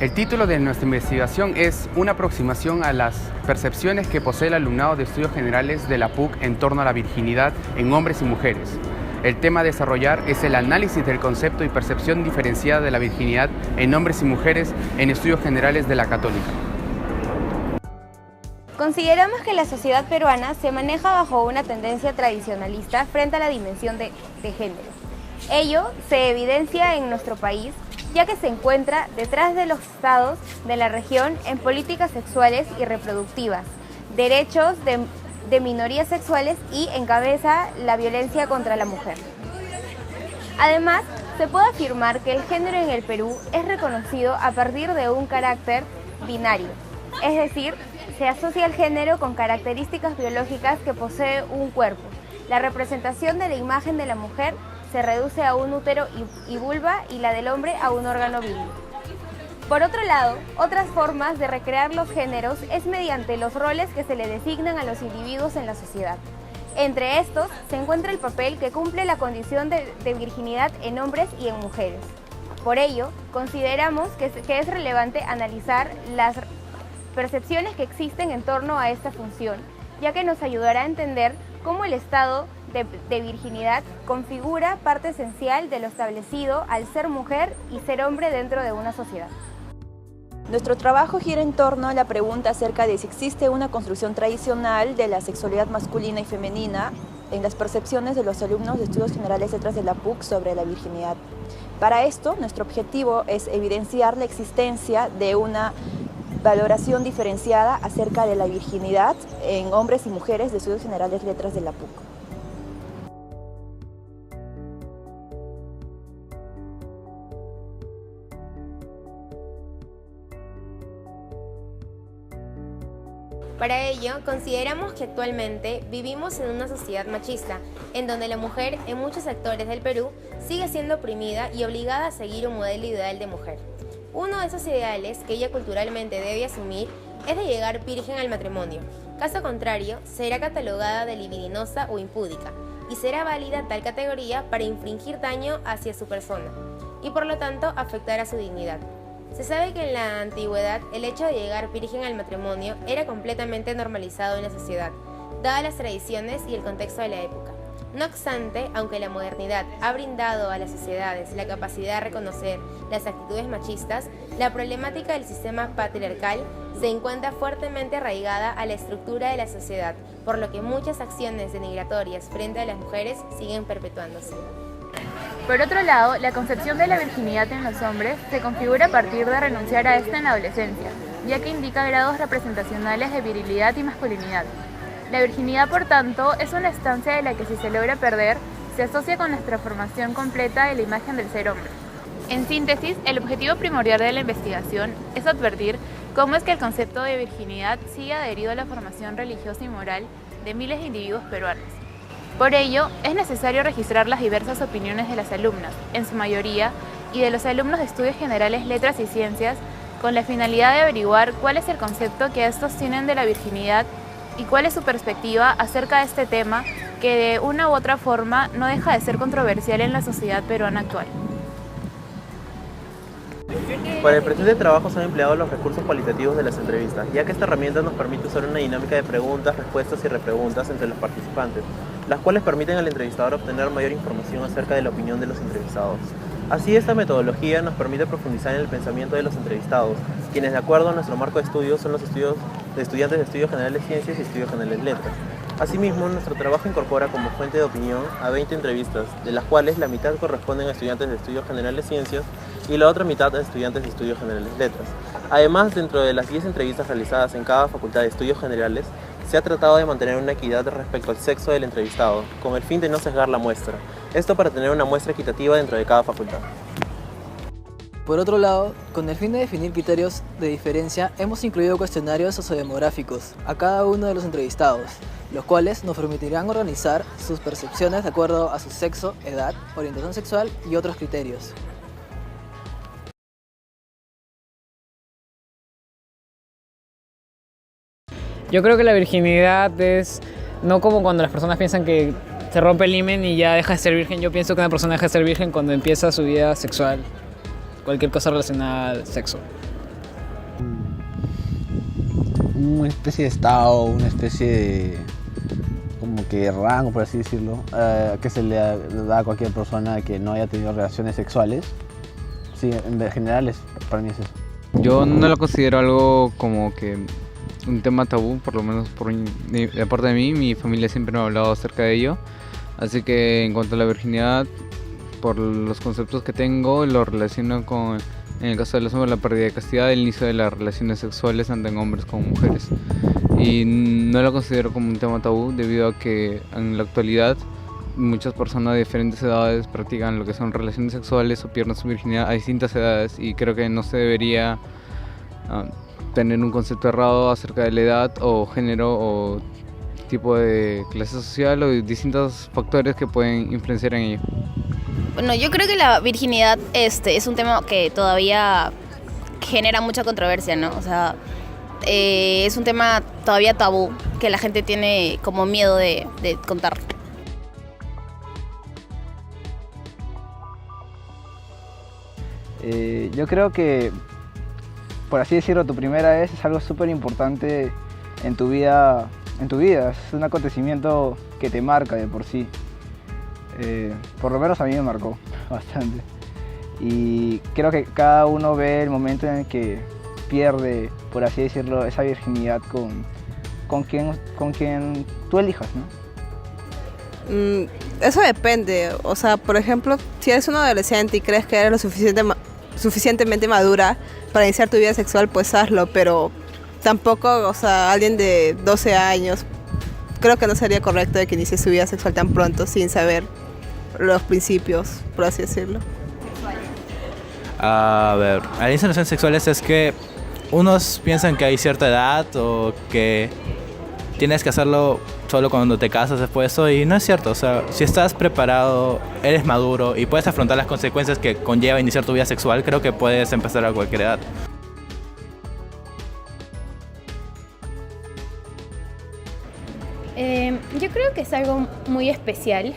El título de nuestra investigación es una aproximación a las percepciones que posee el alumnado de Estudios Generales de la PUC en torno a la virginidad en hombres y mujeres. El tema a desarrollar es el análisis del concepto y percepción diferenciada de la virginidad en hombres y mujeres en Estudios Generales de la Católica. Consideramos que la sociedad peruana se maneja bajo una tendencia tradicionalista frente a la dimensión de género. Ello se evidencia en nuestro país, ya que se encuentra detrás de los estados de la región en políticas sexuales y reproductivas, derechos de minorías sexuales y encabeza la violencia contra la mujer. Además, se puede afirmar que el género en el Perú es reconocido a partir de un carácter binario, es decir, se asocia el género con características biológicas que posee un cuerpo. La representación de la imagen de la mujer se reduce a un útero y vulva y la del hombre a un órgano viril. Por otro lado, otras formas de recrear los géneros es mediante los roles que se le designan a los individuos en la sociedad. Entre estos se encuentra el papel que cumple la condición de virginidad en hombres y en mujeres. Por ello, consideramos que es relevante analizar las percepciones que existen en torno a esta función, ya que nos ayudará a entender cómo el estado de virginidad configura parte esencial de lo establecido al ser mujer y ser hombre dentro de una sociedad. Nuestro trabajo gira en torno a la pregunta acerca de si existe una construcción tradicional de la sexualidad masculina y femenina en las percepciones de los alumnos de Estudios Generales Letras de la PUC sobre la virginidad. Para esto, nuestro objetivo es evidenciar la existencia de una valoración diferenciada acerca de la virginidad en hombres y mujeres de Estudios Generales Letras de la PUC. Para ello, consideramos que actualmente vivimos en una sociedad machista, en donde la mujer en muchos sectores del Perú sigue siendo oprimida y obligada a seguir un modelo ideal de mujer. Uno de esos ideales que ella culturalmente debe asumir es de llegar virgen al matrimonio. Caso contrario, será catalogada de libidinosa o impúdica y será válida tal categoría para infringir daño hacia su persona y por lo tanto afectar a su dignidad. Se sabe que en la antigüedad el hecho de llegar virgen al matrimonio era completamente normalizado en la sociedad, dadas las tradiciones y el contexto de la época. No obstante, aunque la modernidad ha brindado a las sociedades la capacidad de reconocer las actitudes machistas, la problemática del sistema patriarcal se encuentra fuertemente arraigada a la estructura de la sociedad, por lo que muchas acciones denigratorias frente a las mujeres siguen perpetuándose. Por otro lado, la concepción de la virginidad en los hombres se configura a partir de renunciar a esta en la adolescencia, ya que indica grados representacionales de virilidad y masculinidad. La virginidad, por tanto, es una estancia de la que si se logra perder, se asocia con nuestra formación completa de la imagen del ser hombre. En síntesis, el objetivo primordial de la investigación es advertir cómo es que el concepto de virginidad sigue adherido a la formación religiosa y moral de miles de individuos peruanos. Por ello, es necesario registrar las diversas opiniones de las alumnas, en su mayoría, y de los alumnos de Estudios Generales Letras y Ciencias, con la finalidad de averiguar cuál es el concepto que estos tienen de la virginidad y cuál es su perspectiva acerca de este tema que de una u otra forma no deja de ser controversial en la sociedad peruana actual. Para el presente trabajo se han empleado los recursos cualitativos de las entrevistas, ya que esta herramienta nos permite usar una dinámica de preguntas, respuestas y repreguntas entre los participantes, las cuales permiten al entrevistador obtener mayor información acerca de la opinión de los entrevistados. Así, esta metodología nos permite profundizar en el pensamiento de los entrevistados, quienes de acuerdo a nuestro marco de estudios son los estudiantes de Estudios Generales Ciencias y Estudios Generales Letras. Asimismo, nuestro trabajo incorpora como fuente de opinión a 20 entrevistas, de las cuales la mitad corresponden a estudiantes de Estudios Generales Ciencias y la otra mitad a estudiantes de Estudios Generales Letras. Además, dentro de las 10 entrevistas realizadas en cada facultad de Estudios Generales, se ha tratado de mantener una equidad respecto al sexo del entrevistado, con el fin de no sesgar la muestra. Esto para tener una muestra equitativa dentro de cada facultad. Por otro lado, con el fin de definir criterios de diferencia, hemos incluido cuestionarios sociodemográficos a cada uno de los entrevistados, los cuales nos permitirán organizar sus percepciones de acuerdo a su sexo, edad, orientación sexual y otros criterios. Yo creo que la virginidad es no como cuando las personas piensan que se rompe el himen y ya deja de ser virgen. Yo pienso que una persona deja de ser virgen cuando empieza su vida sexual, cualquier cosa relacionada al sexo. una especie de estado, una especie de como que rango, por así decirlo, que se le da a cualquier persona que no haya tenido relaciones sexuales. Sí, en general para mí es eso. Yo no lo considero algo como que un tema tabú, por lo menos de parte de mí. Mi familia siempre me ha hablado acerca de ello. Así que en cuanto a la virginidad, por los conceptos que tengo, lo relaciono con, en el caso de los hombres, la pérdida de castidad, el inicio de las relaciones sexuales tanto en hombres como mujeres. Y no lo considero como un tema tabú debido a que en la actualidad muchas personas de diferentes edades practican lo que son relaciones sexuales o pierden su virginidad a distintas edades, y creo que no se debería tener un concepto errado acerca de la edad o género o tipo de clase social o distintos factores que pueden influenciar en ello. Bueno, yo creo que la virginidad es un tema que todavía genera mucha controversia, ¿no? O sea, es un tema todavía tabú que la gente tiene como miedo de contar. Yo creo que, por así decirlo, tu primera vez es algo súper importante en tu vida. Es un acontecimiento que te marca de por sí. Por lo menos a mí me marcó bastante. Y creo que cada uno ve el momento en el que pierde, por así decirlo, esa virginidad con quien tú elijas, ¿no? Eso depende. O sea, por ejemplo, si eres un adolescente y crees que eres lo suficientemente madura para iniciar tu vida sexual, pues hazlo, pero tampoco, o sea, alguien de 12 años, creo que no sería correcto de que inicie su vida sexual tan pronto sin saber los principios, por así decirlo. A ver, al inicio de relaciones sexuales es que unos piensan que hay cierta edad o que tienes que hacerlo solo cuando te casas después de eso, y no es cierto. O sea, si estás preparado, eres maduro y puedes afrontar las consecuencias que conlleva iniciar tu vida sexual, creo que puedes empezar a cualquier edad. Yo creo que es algo muy especial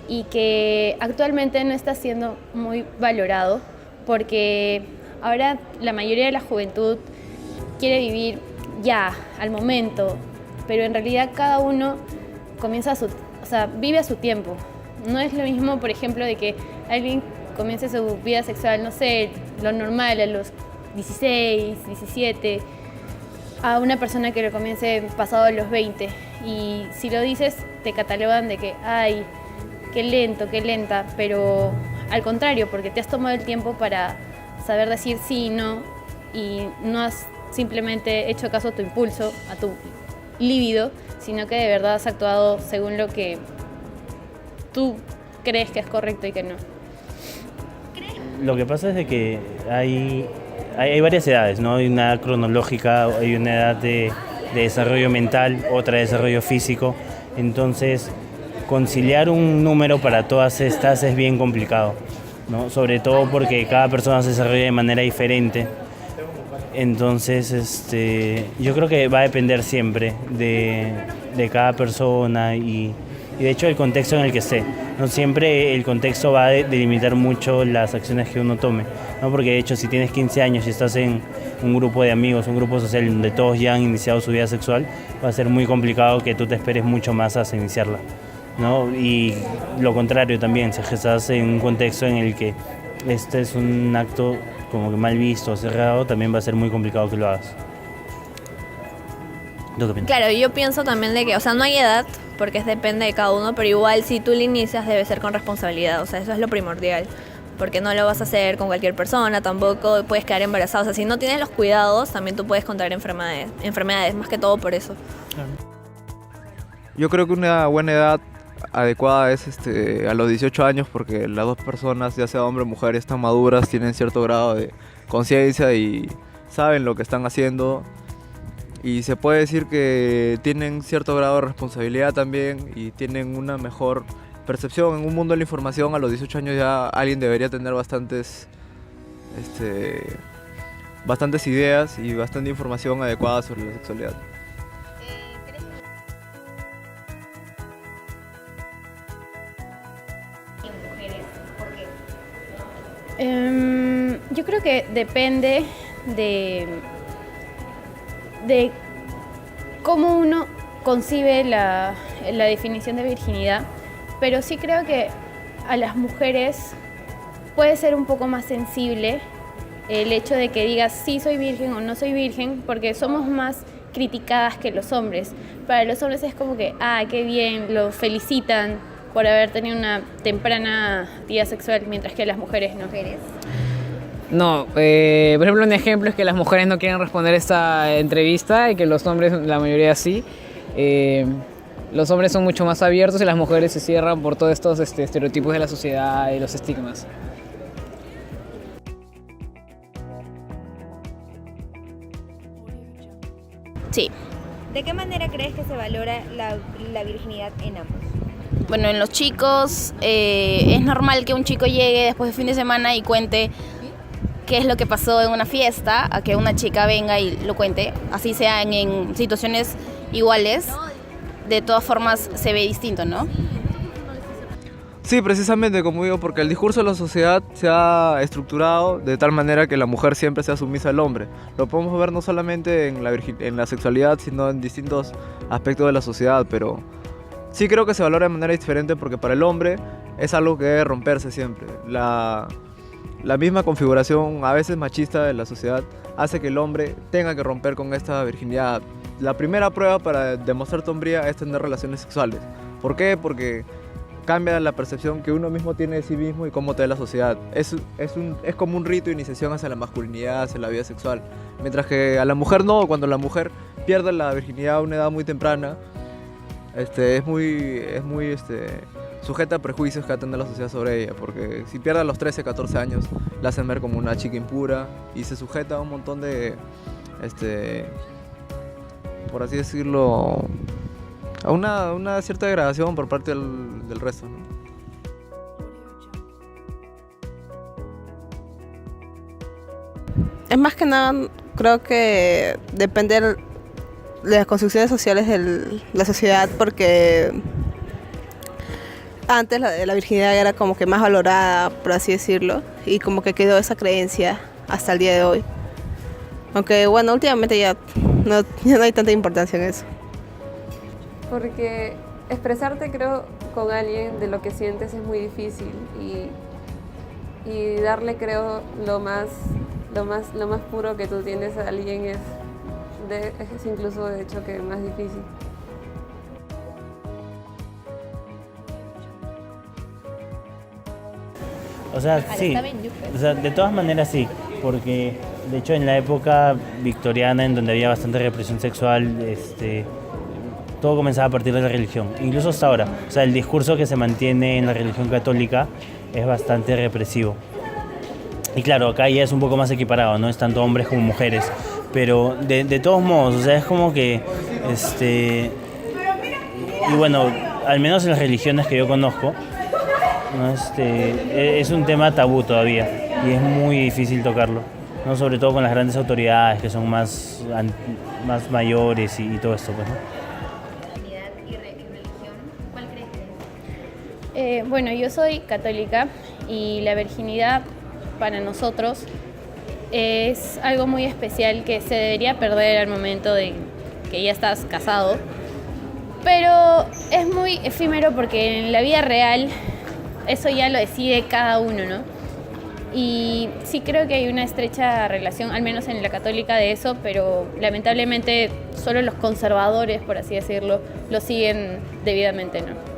y que actualmente no está siendo muy valorado, porque ahora la mayoría de la juventud quiere vivir ya, al momento, pero en realidad cada uno vive a su tiempo. No es lo mismo, por ejemplo, de que alguien comience su vida sexual, no sé, lo normal a los 16, 17, a una persona que lo comience pasado los 20. Y si lo dices, te catalogan de que, ay, qué lento, qué lenta, pero al contrario, porque te has tomado el tiempo para saber decir sí y no, y no has simplemente hecho caso a tu impulso, a tu líbido, sino que de verdad has actuado según lo que tú crees que es correcto y que no. Lo que pasa es de que hay varias edades, ¿no? Hay una edad cronológica, hay una edad de desarrollo mental, otra de desarrollo físico. Entonces, conciliar un número para todas estas es bien complicado, ¿no? Sobre todo porque cada persona se desarrolla de manera diferente. Entonces, yo creo que va a depender siempre de cada persona y de hecho del contexto en el que esté. No siempre el contexto va a delimitar mucho las acciones que uno tome, ¿no? Porque de hecho si tienes 15 años y estás en un grupo de amigos, un grupo social donde todos ya han iniciado su vida sexual, va a ser muy complicado que tú te esperes mucho más hasta iniciarla, ¿no? Y lo contrario también, si estás en un contexto en el que este es un acto como que mal visto, cerrado, también va a ser muy complicado que lo hagas. ¿Tú qué piensas? Claro, yo pienso también de que, o sea, no hay edad, porque depende de cada uno, pero igual si tú lo inicias debe ser con responsabilidad, o sea, eso es lo primordial, porque no lo vas a hacer con cualquier persona, tampoco puedes quedar embarazada, o sea, si no tienes los cuidados, también tú puedes contraer enfermedades, más que todo por eso. Yo creo que una buena edad adecuada es a los 18 años, porque las dos personas, ya sea hombre o mujer, están maduras, tienen cierto grado de conciencia y saben lo que están haciendo. Y se puede decir que tienen cierto grado de responsabilidad también y tienen una mejor percepción. En un mundo de la información, a los 18 años ya alguien debería tener bastantes ideas y bastante información adecuada sobre la sexualidad. Yo creo que depende de cómo uno concibe la definición de virginidad, pero sí creo que a las mujeres puede ser un poco más sensible el hecho de que digas sí soy virgen o no soy virgen, porque somos más criticadas que los hombres. Para los hombres es como que, qué bien, los felicitan por haber tenido una temprana actividad sexual, mientras que las mujeres no. No, por ejemplo, un ejemplo es que las mujeres no quieren responder esta entrevista y que los hombres, la mayoría sí. Los hombres son mucho más abiertos y las mujeres se cierran por todos estos estereotipos de la sociedad y los estigmas. Sí. ¿De qué manera crees que se valora la virginidad en ambos? Bueno, en los chicos es normal que un chico llegue después de fin de semana y cuente qué es lo que pasó en una fiesta, a que una chica venga y lo cuente, así sean en situaciones iguales. De todas formas se ve distinto, ¿no? Sí, precisamente, como digo, porque el discurso de la sociedad se ha estructurado de tal manera que la mujer siempre sea sumisa al hombre. Lo podemos ver no solamente en la sexualidad, sino en distintos aspectos de la sociedad, pero sí creo que se valora de manera diferente porque para el hombre es algo que debe romperse siempre. La misma configuración, a veces machista, de la sociedad hace que el hombre tenga que romper con esta virginidad. La primera prueba para demostrar tu hombría es tener relaciones sexuales. ¿Por qué? Porque cambia la percepción que uno mismo tiene de sí mismo y cómo te ve la sociedad. Es como un rito de iniciación hacia la masculinidad, hacia la vida sexual. Mientras que a la mujer no, cuando la mujer pierde la virginidad a una edad muy temprana, es muy sujeta a prejuicios que va a tener la sociedad sobre ella. Porque si pierde a los 13, 14 años, la hacen ver como una chica impura y se sujeta a un montón de, por así decirlo, a una cierta degradación por parte del resto, ¿no? Es más que nada, creo que depende de las construcciones sociales de la sociedad, porque antes la virginidad era como que más valorada, por así decirlo, y como que quedó esa creencia hasta el día de hoy. Aunque bueno, últimamente ya no hay tanta importancia en eso. Porque expresarte, creo, con alguien de lo que sientes es muy difícil y darle, creo, lo más puro que tú tienes a alguien es incluso de hecho que más difícil. O sea, sí, o sea, de todas maneras sí, porque de hecho en la época victoriana, en donde había bastante represión sexual, todo comenzaba a partir de la religión, incluso hasta ahora. O sea, el discurso que se mantiene en la religión católica es bastante represivo. Y claro, acá ya es un poco más equiparado, no es tanto hombres como mujeres, pero de todos modos, o sea, es como que, y bueno, al menos en las religiones que yo conozco, ¿no? Es un tema tabú todavía y es muy difícil tocarlo, ¿no? Sobre todo con las grandes autoridades que son más mayores y todo esto, pues, ¿no? Bueno, yo soy católica y la virginidad para nosotros es algo muy especial que se debería perder al momento de que ya estás casado, pero es muy efímero porque en la vida real eso ya lo decide cada uno, ¿no? Y sí creo que hay una estrecha relación, al menos en la católica, de eso, pero lamentablemente solo los conservadores, por así decirlo, lo siguen debidamente, ¿no?